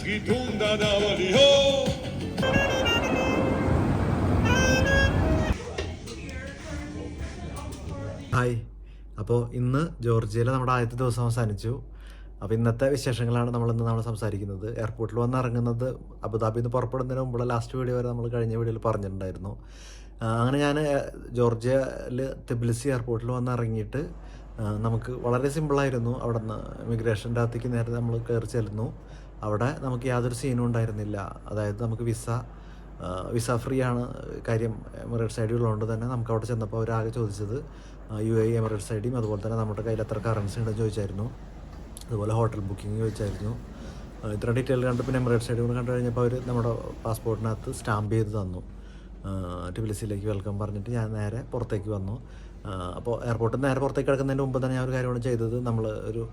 Hi, അപ്പോൾ ഇന്ന് ജോർജിയയിൽ നമ്മുടെ ആദ്യത്തെ ദിവസം അവസാനിച്ചു. അപ്പോൾ ഇന്നത്തെ വിശേഷങ്ങളാണ് നമ്മൾ സംസാരിക്കുന്നത്. എയർപോർട്ടിൽ വന്ന് ഇറങ്ങുന്നത് അബുദാബിയിൽ നിന്ന് പുറപ്പെടുന്നതിന് മുമ്പുള്ള ലാസ്റ്റ് വീഡിയോ വരെ നമ്മൾ കഴിഞ്ഞ വീഡിയോയിൽ പറഞ്ഞിട്ടുണ്ടായിരുന്നു. അങ്ങനെ ഞാൻ ജോർജിയയിൽ തിബിലിസി എയർപോർട്ടിൽ വന്ന് ഇറങ്ങിയിട്ട് നമുക്ക് വളരെ സിമ്പിളായിരുന്നു. അവിടെ നിന്ന് ഇമിഗ്രേഷൻ്റെ അകത്തേക്ക് നേരെ നമ്മൾ കയറി ചെല്ലുന്നു. അവിടെ നമുക്ക് യാതൊരു സീനും ഉണ്ടായിരുന്നില്ല. അതായത് നമുക്ക് വിസ ഫ്രീ ആണ്. കാര്യം എമിറേറ്റ്സ് ഐ ഡി ഉള്ളതുകൊണ്ട് തന്നെ നമുക്ക് അവിടെ ചെന്നപ്പോൾ അവരാകെ ചോദിച്ചത് UAE എമിറേറ്റ്സ് ഐ ഡിയും അതുപോലെ തന്നെ നമ്മുടെ കയ്യിൽ എത്ര കറൻസി ഉണ്ടെന്ന് ചോദിച്ചായിരുന്നു. അതുപോലെ ഹോട്ടൽ ബുക്കിംഗ് ചോദിച്ചായിരുന്നു. ഇത്ര ഡീറ്റെയിൽ കണ്ട് പിന്നെ എമിറേറ്റ്സ് ഐ ഡി കൂടെ കണ്ടു കഴിഞ്ഞപ്പോൾ അവർ നമ്മുടെ പാസ്പോർട്ടിനകത്ത് സ്റ്റാമ്പ് ചെയ്ത് തന്നു. ടിബിലിസിയിലേക്ക് വെൽക്കം പറഞ്ഞിട്ട് ഞാൻ നേരെ പുറത്തേക്ക് വന്നു. അപ്പോൾ എയർപോർട്ടിൽ നേരെ പുറത്തേക്ക് കിടക്കുന്നതിന് മുമ്പ് തന്നെ ഞാൻ ഒരു കാര്യമാണ് ചെയ്തത്. നമ്മൾ ഒരു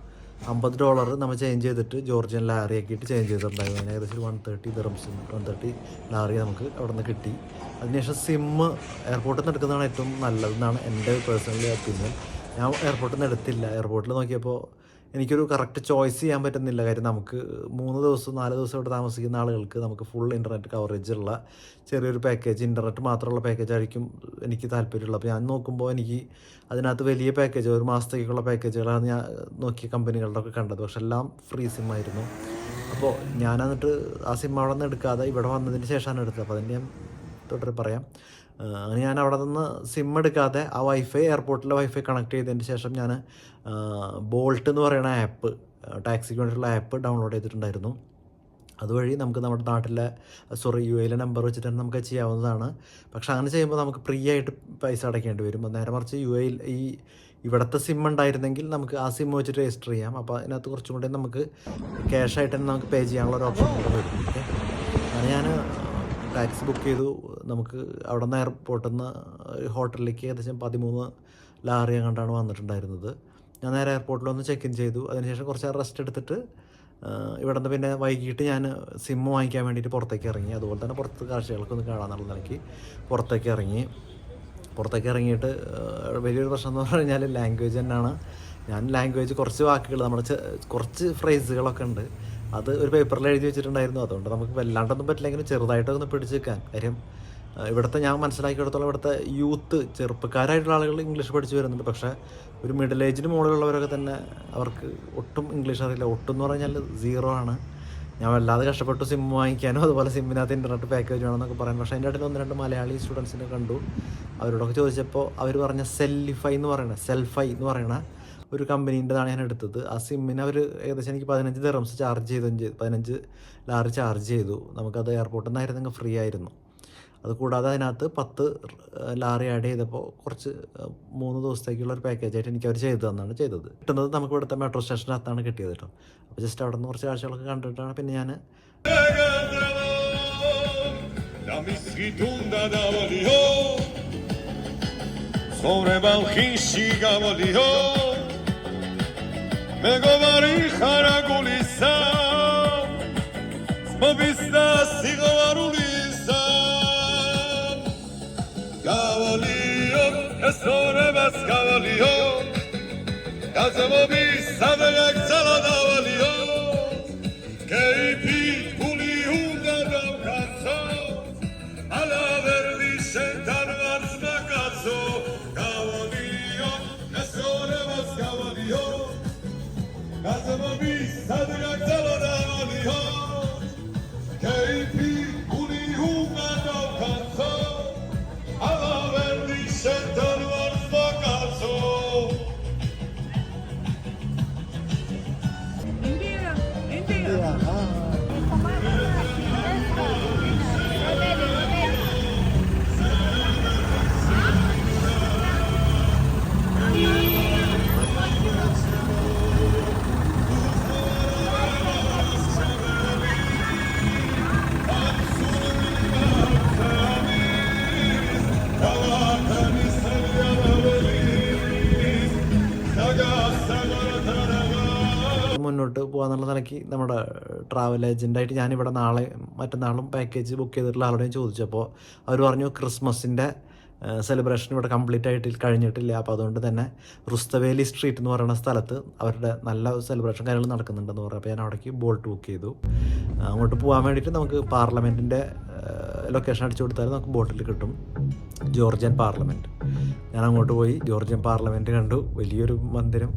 $50 നമ്മൾ ചേഞ്ച് ചെയ്തിട്ട് ജോർജിയൻ ലാറി ആക്കിയിട്ട് ചേഞ്ച് ചെയ്തിട്ടുണ്ടായിരുന്നു. അതിന് ഏകദേശം 130 ദിറംസ് 130 ലാറി നമുക്ക് അവിടെ നിന്ന് കിട്ടി. അതിനുശേഷം സിമ്മ് എയർപോർട്ടിൽ നിന്ന് എടുക്കുന്നതാണ് ഏറ്റവും നല്ലതെന്നാണ് എൻ്റെ പേഴ്സണലി ഒപ്പീനിയൻ. ഞാൻ എയർപോർട്ടിൽ നിന്ന് എടുത്തില്ല. എയർപോർട്ടിൽ നോക്കിയപ്പോൾ എനിക്കൊരു കറക്റ്റ് ചോയ്സ് ചെയ്യാൻ പറ്റുന്നില്ല. കാര്യം നമുക്ക് 3 ദിവസം 4 ദിവസം ഇവിടെ താമസിക്കുന്ന ആളുകൾക്ക് നമുക്ക് ഫുൾ ഇൻ്റർനെറ്റ് കവറേജ് ഉള്ള ചെറിയൊരു പാക്കേജ്, ഇൻ്റർനെറ്റ് മാത്രമുള്ള പാക്കേജ് ആയിരിക്കും എനിക്ക് താല്പര്യമുള്ളത്. അപ്പോൾ ഞാൻ നോക്കുമ്പോൾ എനിക്ക് അതിനകത്ത് വലിയ പാക്കേജ്, ഒരു മാസത്തേക്കുള്ള പാക്കേജുകളാണ് ഞാൻ നോക്കിയ കമ്പനികളുടെ ഒക്കെ കണ്ടത്. പക്ഷെ എല്ലാം ഫ്രീ സിമ്മായിരുന്നു. അപ്പോൾ ഞാൻ എന്നിട്ട് ആ സിം അവിടെ നിന്ന് എടുക്കാതെ ഇവിടെ വന്നതിന് ശേഷമാണ് എടുത്തത്. അപ്പോൾ അതിൻ്റെ ഞാൻ തുടരെ പറയാം. അങ്ങനെ ഞാൻ അവിടെ നിന്ന് സിം എടുക്കാതെ ആ എയർപോർട്ടിലെ വൈഫൈ കണക്ട് ചെയ്തതിന് ശേഷം ഞാൻ ബോൾട്ട് എന്ന് പറയുന്ന ആപ്പ്, ടാക്സിക്ക് വേണ്ടിയിട്ടുള്ള ആപ്പ് ഡൗൺലോഡ് ചെയ്തിട്ടുണ്ടായിരുന്നു. അതുവഴി നമുക്ക് നമ്മുടെ നാട്ടിലെ UAE നമ്പർ വെച്ചിട്ട് തന്നെ നമുക്ക് ചെയ്യാവുന്നതാണ്. പക്ഷെ അങ്ങനെ ചെയ്യുമ്പോൾ നമുക്ക് ഫ്രീ ആയിട്ട് പൈസ അടയ്ക്കേണ്ടി വരും. നേരെ മറിച്ച് UAE ഇവിടുത്തെ സിം ഉണ്ടായിരുന്നെങ്കിൽ നമുക്ക് ആ സിം വെച്ചിട്ട് രജിസ്റ്റർ ചെയ്യാം. അപ്പോൾ അതിനകത്ത് കുറച്ചും കൂടി നമുക്ക് ക്യാഷായിട്ട് തന്നെ നമുക്ക് പേ ചെയ്യാനുള്ള ഒരു ഓപ്ഷൻ കൂടെ വരും. ഓക്കെ, അങ്ങനെ ഞാൻ ടാക്സി ബുക്ക് ചെയ്തു. നമുക്ക് അവിടെ നിന്ന് എയർപോർട്ടിൽ നിന്ന് ഹോട്ടലിലേക്ക് ഏകദേശം 13 ലാറി കണ്ടാണ് വന്നിട്ടുണ്ടായിരുന്നത്. ഞാൻ നേരെ എയർപോർട്ടിൽ വന്ന് ചെക്ക് ഇൻ ചെയ്തു. അതിനുശേഷം കുറച്ച് റെസ്റ്റ് എടുത്തിട്ട് ഇവിടെ നിന്ന് പിന്നെ വൈകിട്ട് ഞാൻ സിം വാങ്ങിക്കാൻ വേണ്ടിയിട്ട് പുറത്തേക്ക് ഇറങ്ങി. അതുപോലെ തന്നെ പുറത്ത് കാഴ്ചകളൊക്കെ ഒന്ന് കാണാമെന്നുള്ള നിലയ്ക്ക് പുറത്തേക്ക് ഇറങ്ങിയിട്ട് വലിയൊരു പ്രശ്നം എന്ന് പറഞ്ഞു കഴിഞ്ഞാൽ ലാംഗ്വേജ് തന്നെയാണ്. ഞാൻ ലാംഗ്വേജ് കുറച്ച് വാക്കുകൾ, നമ്മുടെ കുറച്ച് ഫ്രേസുകളൊക്കെ ഉണ്ട്, അത് ഒരു പേപ്പറിൽ എഴുതി വെച്ചിട്ടുണ്ടായിരുന്നു. അതുകൊണ്ട് നമുക്ക് വല്ലാണ്ടൊന്നും പറ്റില്ലെങ്കിലും ചെറുതായിട്ടൊന്ന് പിടിച്ച് വെക്കാൻ. കാര്യം ഇവിടുത്തെ ഞാൻ മനസ്സിലാക്കിയെടുത്തോളം ഇവിടുത്തെ യൂത്ത് ചെറുപ്പക്കാരായിട്ടുള്ള ആളുകൾ ഇംഗ്ലീഷ് പഠിച്ച് വരുന്നുണ്ട്. പക്ഷേ ഒരു മിഡിൽ ഏജിന് മുകളിലുള്ളവരൊക്കെ തന്നെ അവർക്ക് ഒട്ടും ഇംഗ്ലീഷ് അറിയില്ല. ഒട്ടും എന്ന് പറഞ്ഞാൽ 0 ആണ്. ഞാൻ വല്ലാതെ കഷ്ടപ്പെട്ടു സിം വാങ്ങിക്കാനും അതുപോലെ സിമ്മിനകത്ത് ഇൻ്റർനെറ്റ് പാക്കേജ് വേണമെന്നൊക്കെ പറയാൻ. പക്ഷേ അതിൻ്റെ ഇടയിൽ 1-2 മലയാളി സ്റ്റുഡൻസിനെ കണ്ടു. അവരോടൊക്കെ ചോദിച്ചപ്പോൾ അവർ പറഞ്ഞ സെൽഫൈ എന്ന് പറയുന്ന ഒരു കമ്പനീൻ്റെതാണ് ഞാൻ എടുത്തത്. ആ സിമ്മിന് അവർ ഏകദേശം എനിക്ക് 15 ദിറംസ് ചാർജ് ചെയ്തു, 15 ലാറി ചാർജ് ചെയ്തു. നമുക്കത് എയർപോർട്ടിൽ നിന്നായിരുന്നെങ്കിൽ ഫ്രീ ആയിരുന്നു. അതുകൂടാതെ അതിനകത്ത് 10 ലാറി ആഡ് ചെയ്തപ്പോൾ കുറച്ച് 3 ദിവസത്തേക്കുള്ള ഒരു പാക്കേജായിട്ട് എനിക്ക് അവർ ചെയ്തതെന്നാണ് ചെയ്തത്. കിട്ടുന്നത് നമുക്ക് ഇവിടുത്തെ മെട്രോ സ്റ്റേഷനകത്താണ് കിട്ടിയത് കേട്ടോ. അപ്പോൾ ജസ്റ്റ് അവിടെ നിന്ന് കുറച്ച് കാഴ്ചകളൊക്കെ കണ്ടിട്ടാണ് പിന്നെ ഞാൻ മുന്നോട്ട് പോകാന്നുള്ള നിലയ്ക്ക് നമ്മുടെ ട്രാവൽ ഏജൻറ്റായിട്ട് ഞാനിവിടെ നാളെ മറ്റന്നാളും പാക്കേജ് ബുക്ക് ചെയ്തിട്ടുള്ള ആളോടെയും ചോദിച്ചപ്പോൾ അവർ പറഞ്ഞു ക്രിസ്മസിൻ്റെ സെലിബ്രേഷൻ ഇവിടെ കംപ്ലീറ്റ് ആയിട്ട് കഴിഞ്ഞിട്ടില്ല. അപ്പോൾ അതുകൊണ്ട് തന്നെ റുസ്തവേലി സ്ട്രീറ്റ് എന്ന് പറയുന്ന സ്ഥലത്ത് അവരുടെ നല്ല സെലിബ്രേഷൻ കാര്യങ്ങൾ നടക്കുന്നുണ്ടെന്ന് പറഞ്ഞപ്പോൾ ഞാൻ അവിടേക്ക് ബോൾട്ട് ബുക്ക് ചെയ്തു. അങ്ങോട്ട് പോകാൻ വേണ്ടിയിട്ട് നമുക്ക് പാർലമെൻറ്റിൻ്റെ ലൊക്കേഷൻ അടിച്ചു കൊടുത്താൽ നമുക്ക് ബോട്ടിൽ കിട്ടും, ജോർജിയൻ പാർലമെൻറ്റ്. ഞാൻ അങ്ങോട്ട് പോയി ജോർജിയൻ പാർലമെൻറ്റ് കണ്ടു, വലിയൊരു മന്ദിരം.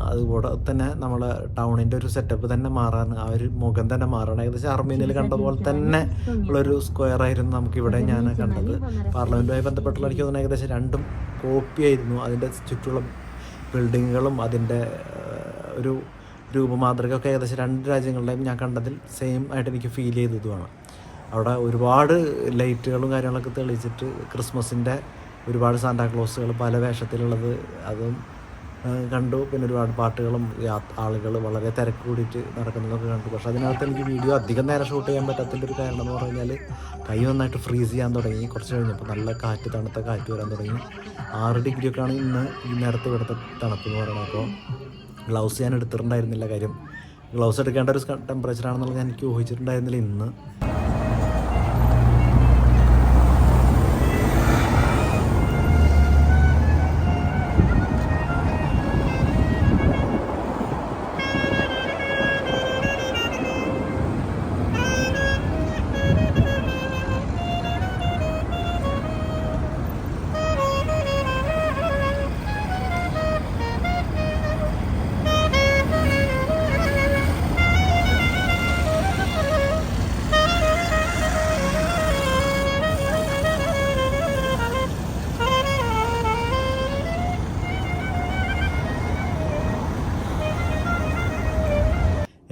അതുകൂടെ തന്നെ നമ്മളെ ടൗണിൻ്റെ ഒരു സെറ്റപ്പ് തന്നെ മാറാൻ, ആ ഒരു മുഖം തന്നെ മാറണം. ഏകദേശം അർമേനിയയിൽ കണ്ട പോലെ തന്നെ ഉള്ളൊരു സ്ക്വയർ ആയിരുന്നു നമുക്കിവിടെ ഞാൻ കണ്ടത്. പാർലമെൻറ്റുമായി ബന്ധപ്പെട്ടുള്ള എനിക്ക് തോന്നുന്നു ഏകദേശം രണ്ടും കോപ്പി ആയിരുന്നു. അതിൻ്റെ ചുറ്റുള്ള ബിൽഡിങ്ങുകളും അതിൻ്റെ ഒരു രൂപമാതൃകയൊക്കെ ഏകദേശം രണ്ട് രാജ്യങ്ങളുടെയും ഞാൻ കണ്ടതിൽ സെയിം ആയിട്ട് എനിക്ക് ഫീൽ ചെയ്തതുമാണ്. അവിടെ ഒരുപാട് ലൈറ്റുകളും കാര്യങ്ങളൊക്കെ തെളിയിച്ചിട്ട് ക്രിസ്മസിൻ്റെ ഒരുപാട് സാന്താക്ലോസുകൾ പല വേഷത്തിലുള്ളത് അതും കണ്ടു. പിന്നെ ഒരുപാട് പാട്ടുകളും ആളുകൾ വളരെ തിരക്ക് കൂടിയിട്ട് നടക്കുന്നതൊക്കെ കണ്ടു. പക്ഷേ അതിനകത്ത് എനിക്ക് വീഡിയോ അധികം നേരം ഷൂട്ട് ചെയ്യാൻ പറ്റാത്തതിൻ്റെ ഒരു കാരണം എന്ന് പറഞ്ഞു കഴിഞ്ഞാൽ കൈ നന്നായിട്ട് ഫ്രീസ് ചെയ്യാൻ തുടങ്ങി. കുറച്ച് കഴിഞ്ഞപ്പോൾ നല്ല കാറ്റ്, തണുത്ത കാറ്റ് വരാൻ തുടങ്ങി. 6 ഡിഗ്രിയൊക്കെയാണ് ഇന്ന് ഈ നേരത്തെ ഇവിടുത്തെ തണുപ്പ് എന്ന് പറയുന്നത്. അപ്പോൾ ഗ്ലൗസ് ഞാൻ എടുത്തിട്ടുണ്ടായിരുന്നില്ല. കാര്യം ഗ്ലൗസ് എടുക്കേണ്ട ഒരു ടെമ്പറേച്ചറാണെന്നുള്ളത് ഞാൻ എനിക്ക് ഊഹിച്ചിട്ടുണ്ടായിരുന്നില്ല ഇന്ന്.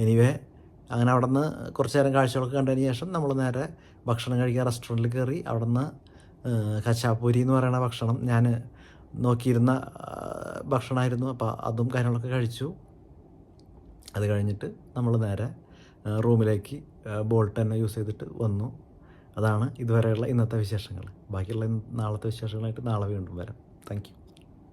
എനിവേ അങ്ങനെ അവിടെ നിന്ന് കുറച്ച് നേരം കാഴ്ചകളൊക്കെ കണ്ടതിന് ശേഷം നമ്മൾ നേരെ ഭക്ഷണം കഴിക്കാൻ റെസ്റ്റോറൻറ്റിൽ കയറി. അവിടെ നിന്ന് കച്ചാപ്പൂരി എന്ന് പറയുന്ന ഭക്ഷണം ഞാൻ നോക്കിയിരുന്ന ഭക്ഷണമായിരുന്നു. അപ്പോൾ അതും കാര്യങ്ങളൊക്കെ കഴിച്ചു. അത് കഴിഞ്ഞിട്ട് നമ്മൾ നേരെ റൂമിലേക്ക് ബോൾട്ട് തന്നെ യൂസ് ചെയ്തിട്ട് വന്നു. അതാണ് ഇതുവരെയുള്ള ഇന്നത്തെ വിശേഷങ്ങൾ. ബാക്കിയുള്ള നാളത്തെ വിശേഷങ്ങളായിട്ട് നാളെ വീണ്ടും വരാം. Thank you.